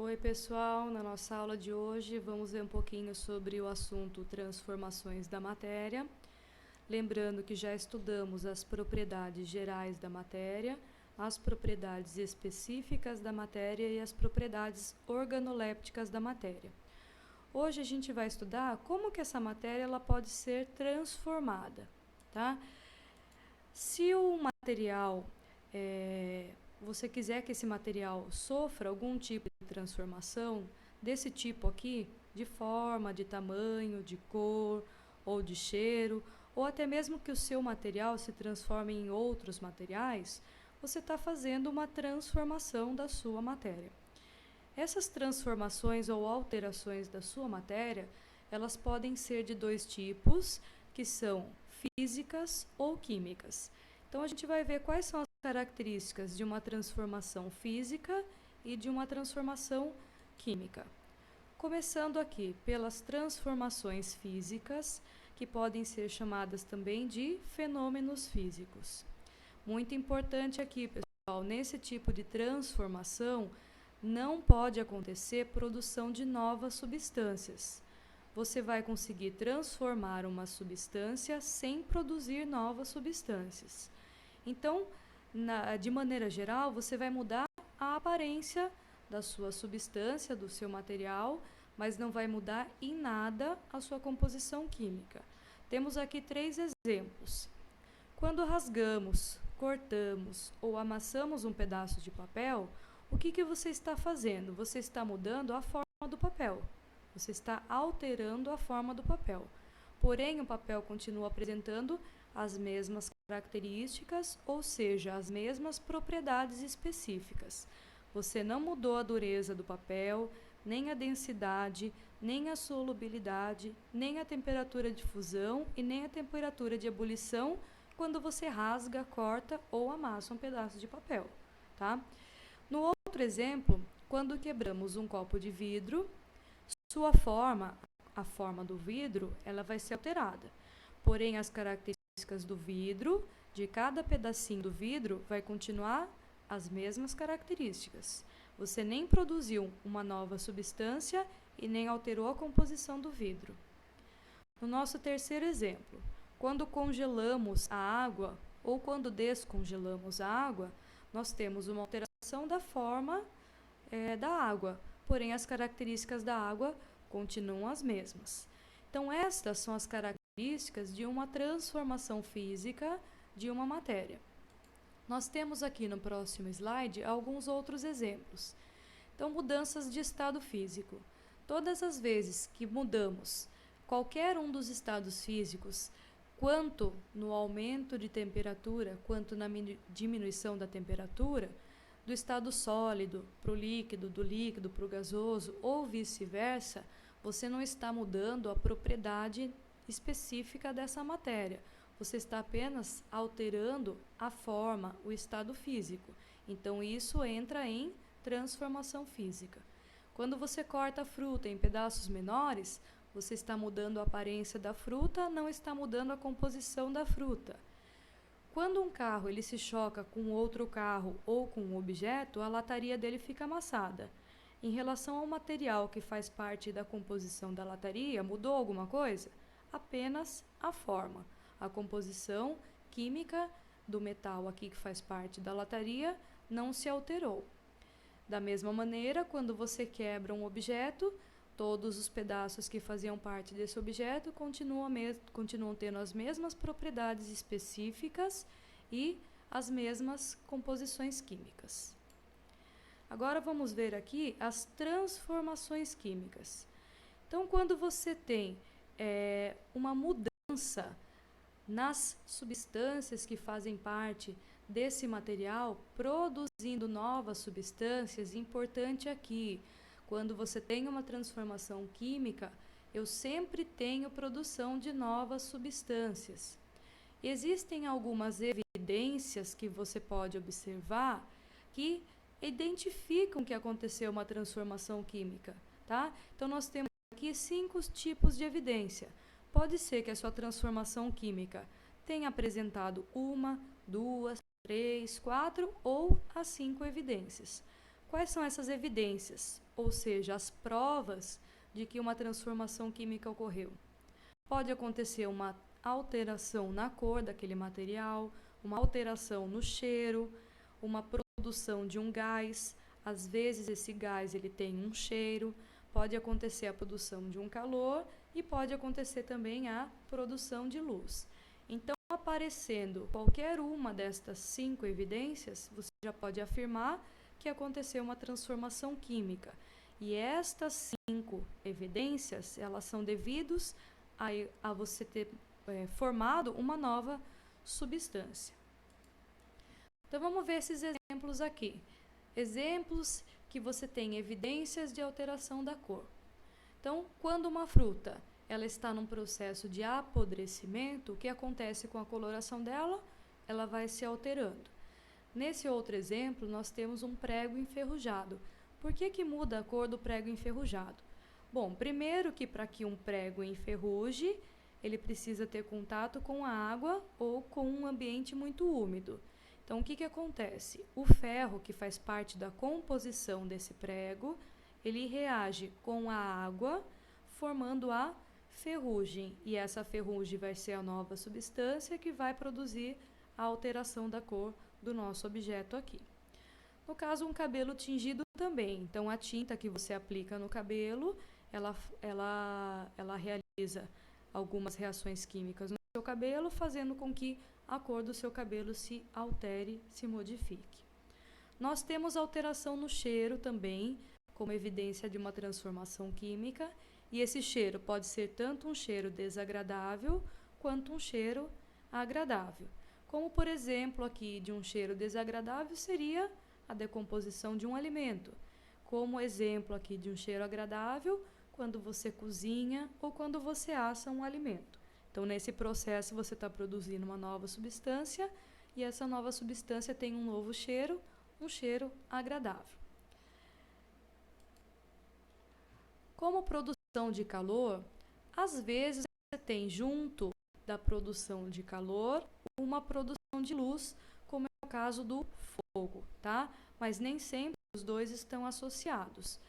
Oi, pessoal! Na nossa aula de hoje, vamos ver um pouquinho sobre o assunto transformações da matéria. Lembrando que já estudamos as propriedades gerais da matéria, as propriedades específicas da matéria e as propriedades organolépticas da matéria. Hoje a gente vai estudar como que essa matéria ela pode ser transformada, tá? Se o material você quiser que esse material sofra algum tipo de transformação, desse tipo aqui, de forma, de tamanho, de cor ou de cheiro, ou até mesmo que o seu material se transforme em outros materiais, você está fazendo uma transformação da sua matéria. Essas transformações ou alterações da sua matéria, elas podem ser de dois tipos, que são físicas ou químicas. Então, a gente vai ver quais são as características de uma transformação física e de uma transformação química. Começando aqui pelas transformações físicas, que podem ser chamadas também de fenômenos físicos. Muito importante aqui, pessoal, nesse tipo de transformação, não pode acontecer produção de novas substâncias. Você vai conseguir transformar uma substância sem produzir novas substâncias. Então, de maneira geral, você vai mudar a aparência da sua substância, do seu material, mas não vai mudar em nada a sua composição química. Temos aqui 3 exemplos. Quando rasgamos, cortamos ou amassamos um pedaço de papel, o que você está fazendo? Você está mudando a forma do papel. Você está alterando a forma do papel. Porém, o papel continua apresentando as mesmas características, ou seja, as mesmas propriedades específicas. Você não mudou a dureza do papel, nem a densidade, nem a solubilidade, nem a temperatura de fusão e nem a temperatura de ebulição quando você rasga, corta ou amassa um pedaço de papel, tá? No outro exemplo, quando quebramos um copo de vidro, sua forma, a forma do vidro, ela vai ser alterada. Porém, as características do vidro, de cada pedacinho do vidro, vai continuar as mesmas características. Você nem produziu uma nova substância e nem alterou a composição do vidro. No nosso terceiro exemplo, quando congelamos a água ou quando descongelamos a água, nós temos uma alteração da forma da água, porém as características da água continuam as mesmas. Então, estas são as características de uma transformação física de uma matéria. Nós temos aqui no próximo slide alguns outros exemplos. Então, mudanças de estado físico. Todas as vezes que mudamos qualquer um dos estados físicos, quanto no aumento de temperatura, quanto na diminuição da temperatura, do estado sólido para o líquido, do líquido para o gasoso ou vice-versa, você não está mudando a propriedade específica dessa matéria. Você está apenas alterando a forma, o estado físico. Então, isso entra em transformação física. Quando você corta a fruta em pedaços menores, você está mudando a aparência da fruta, não está mudando a composição da fruta. Quando um carro ele se choca com outro carro ou com um objeto, a lataria dele fica amassada. Em relação ao material que faz parte da composição da lataria, mudou alguma coisa? Apenas a forma. A composição química do metal aqui que faz parte da lataria não se alterou. Da mesma maneira, quando você quebra um objeto, todos os pedaços que faziam parte desse objeto continuam tendo as mesmas propriedades específicas e as mesmas composições químicas. Agora vamos ver aqui as transformações químicas. Então, quando você tem uma mudança nas substâncias que fazem parte desse material, produzindo novas substâncias, importante aqui, quando você tem uma transformação química, eu sempre tenho produção de novas substâncias. Existem algumas evidências que você pode observar que identificam que aconteceu uma transformação química, tá? Então, nós temos aqui 5 tipos de evidência. Pode ser que a sua transformação química tenha apresentado 1, 2, 3, 4 ou as 5 evidências. Quais são essas evidências? Ou seja, as provas de que uma transformação química ocorreu. Pode acontecer uma alteração na cor daquele material, uma alteração no cheiro, uma produção de um gás. Às vezes esse gás ele tem um cheiro, pode acontecer a produção de um calor e pode acontecer também a produção de luz. Então, aparecendo qualquer uma destas 5 evidências, você já pode afirmar que aconteceu uma transformação química. E estas 5 evidências, elas são devidas a você ter formado uma nova substância. Então, vamos ver esses exemplos aqui. Exemplos que você tem evidências de alteração da cor. Então, quando uma fruta ela está num processo de apodrecimento, o que acontece com a coloração dela? Ela vai se alterando. Nesse outro exemplo, nós temos um prego enferrujado. Por que muda a cor do prego enferrujado? Bom, primeiro que para que um prego enferruje, ele precisa ter contato com a água ou com um ambiente muito úmido. Então, o que acontece? O ferro, que faz parte da composição desse prego, ele reage com a água, formando a ferrugem. E essa ferrugem vai ser a nova substância que vai produzir a alteração da cor do nosso objeto aqui. No caso, um cabelo tingido também. Então, a tinta que você aplica no cabelo, ela realiza algumas reações químicas no seu cabelo, fazendo com que a cor do seu cabelo se altere, se modifique. Nós temos alteração no cheiro também, como evidência de uma transformação química, e esse cheiro pode ser tanto um cheiro desagradável quanto um cheiro agradável. Como, por exemplo, aqui de um cheiro desagradável seria a decomposição de um alimento. Como exemplo aqui de um cheiro agradável, quando você cozinha ou quando você assa um alimento. Então, nesse processo, você está produzindo uma nova substância e essa nova substância tem um novo cheiro, um cheiro agradável. Como produção de calor, às vezes você tem junto da produção de calor uma produção de luz, como é o caso do fogo, tá? Mas nem sempre os dois estão associados.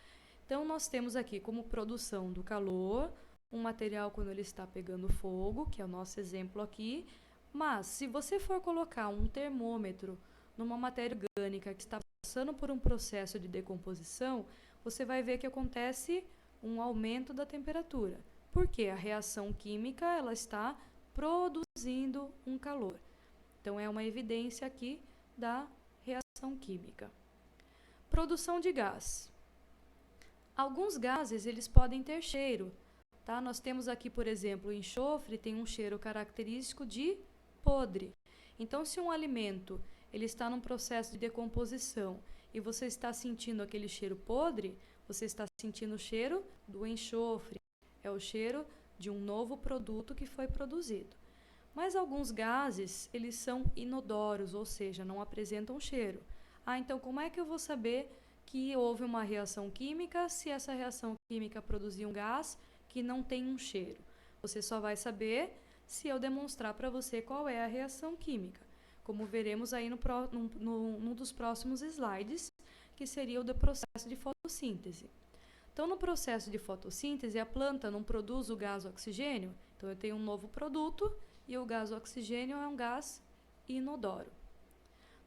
Então, nós temos aqui como produção do calor, um material quando ele está pegando fogo, que é o nosso exemplo aqui, mas se você for colocar um termômetro numa matéria orgânica que está passando por um processo de decomposição, você vai ver que acontece um aumento da temperatura. Porque a reação química ela está produzindo um calor. Então, é uma evidência aqui da reação química. Produção de gás. Alguns gases eles podem ter cheiro. Tá? Nós temos aqui, por exemplo, o enxofre tem um cheiro característico de podre. Então, se um alimento ele está num processo de decomposição e você está sentindo aquele cheiro podre, você está sentindo o cheiro do enxofre. É o cheiro de um novo produto que foi produzido. Mas alguns gases, eles são inodoros, ou seja, não apresentam cheiro. Então como é que eu vou saber que houve uma reação química se essa reação química produzir um gás que não tem um cheiro? Você só vai saber se eu demonstrar para você qual é a reação química, como veremos aí num dos próximos slides, que seria o do processo de fotossíntese. Então, no processo de fotossíntese, a planta não produz o gás oxigênio, então eu tenho um novo produto e o gás oxigênio é um gás inodoro.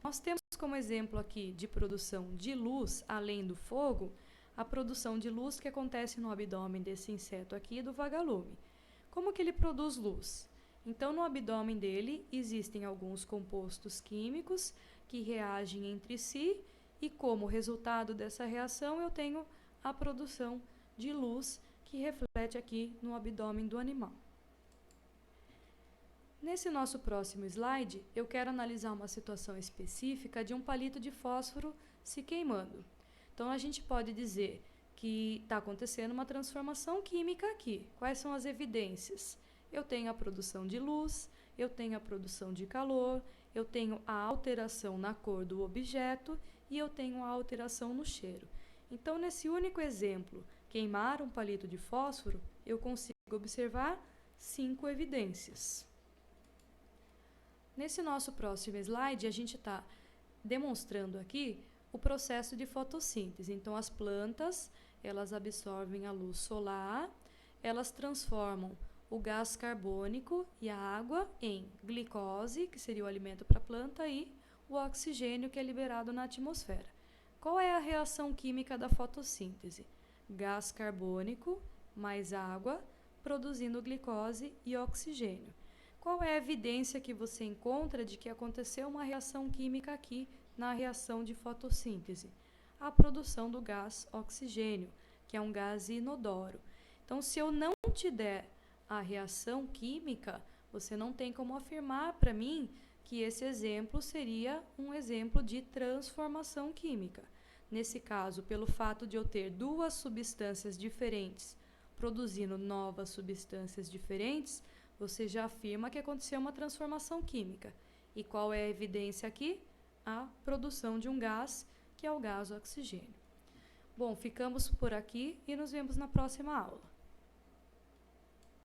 Nós temos como exemplo aqui de produção de luz, além do fogo, a produção de luz que acontece no abdômen desse inseto aqui, do vagalume. Como que ele produz luz? Então, no abdômen dele existem alguns compostos químicos que reagem entre si e, como resultado dessa reação, eu tenho a produção de luz que reflete aqui no abdômen do animal. Nesse nosso próximo slide, eu quero analisar uma situação específica de um palito de fósforo se queimando. Então, a gente pode dizer que está acontecendo uma transformação química aqui. Quais são as evidências? Eu tenho a produção de luz, eu tenho a produção de calor, eu tenho a alteração na cor do objeto e eu tenho a alteração no cheiro. Então, nesse único exemplo, queimar um palito de fósforo, eu consigo observar 5 evidências. Nesse nosso próximo slide, a gente está demonstrando aqui o processo de fotossíntese. Então, as plantas, elas absorvem a luz solar, elas transformam o gás carbônico e a água em glicose, que seria o alimento para a planta, e o oxigênio, que é liberado na atmosfera. Qual é a reação química da fotossíntese? Gás carbônico mais água, produzindo glicose e oxigênio. Qual é a evidência que você encontra de que aconteceu uma reação química aqui na reação de fotossíntese? A produção do gás oxigênio, que é um gás inodoro. Então, se eu não te der a reação química, você não tem como afirmar para mim que esse exemplo seria um exemplo de transformação química. Nesse caso, pelo fato de eu ter duas substâncias diferentes produzindo novas substâncias diferentes, você já afirma que aconteceu uma transformação química. E qual é a evidência aqui? A produção de um gás, que é o gás oxigênio. Bom, ficamos por aqui e nos vemos na próxima aula.